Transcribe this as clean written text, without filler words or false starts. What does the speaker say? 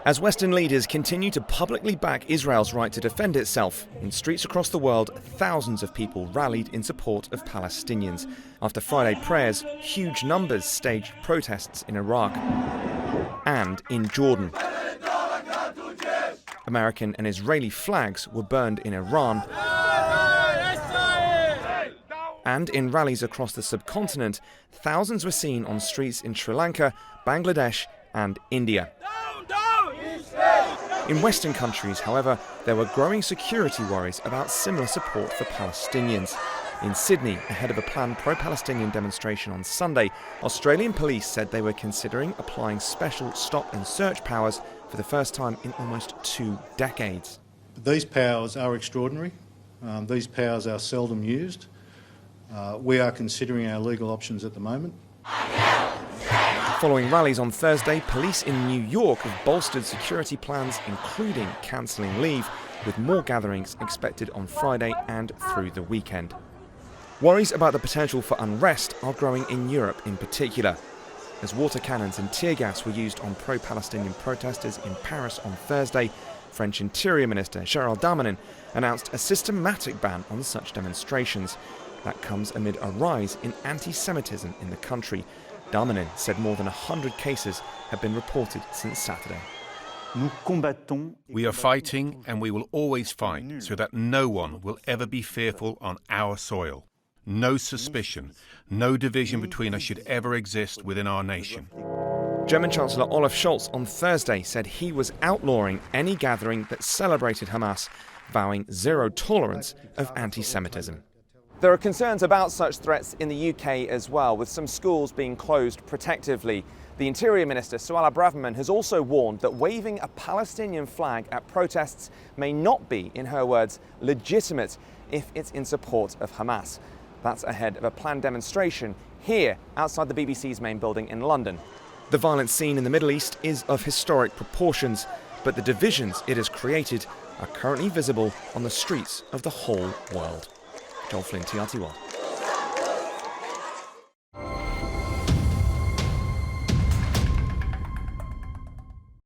As Western leaders continue to publicly back Israel's right to defend itself, in streets across the world, thousands of people rallied in support of Palestinians. After Friday prayers, huge numbers staged protests in Iraq and in Jordan. American and Israeli flags were burned in Iran. And in rallies across the subcontinent, thousands were seen on streets in Sri Lanka, Bangladesh and India. In Western countries, however, there were growing security worries about similar support for Palestinians. In Sydney, ahead of a planned pro-Palestinian demonstration on Sunday, Australian police said they were considering applying special stop and search powers for the first time in almost 2 decades. These powers are extraordinary. These powers are seldom used. We are considering our legal options at the moment. Following rallies on Thursday, police in New York have bolstered security plans, including cancelling leave, with more gatherings expected on Friday and through the weekend. Worries about the potential for unrest are growing in Europe in particular. As water cannons and tear gas were used on pro-Palestinian protesters in Paris on Thursday, French Interior Minister Gérald Darmanin announced a systematic ban on such demonstrations. That comes amid a rise in anti-Semitism in the country. Darmanin said more than 100 cases have been reported since Saturday. We are fighting and we will always fight so that no one will ever be fearful on our soil. No suspicion, no division between us should ever exist within our nation. German Chancellor Olaf Scholz on Thursday said he was outlawing any gathering that celebrated Hamas, vowing zero tolerance of anti-Semitism. There are concerns about such threats in the UK as well, with some schools being closed protectively. The Interior Minister, Suella Braverman, has also warned that waving a Palestinian flag at protests may not be, in her words, legitimate if it's in support of Hamas. That's ahead of a planned demonstration here outside the BBC's main building in London. The violent scene in the Middle East is of historic proportions, but the divisions it has created are currently visible on the streets of the whole world. Joel Flynn, TRT1.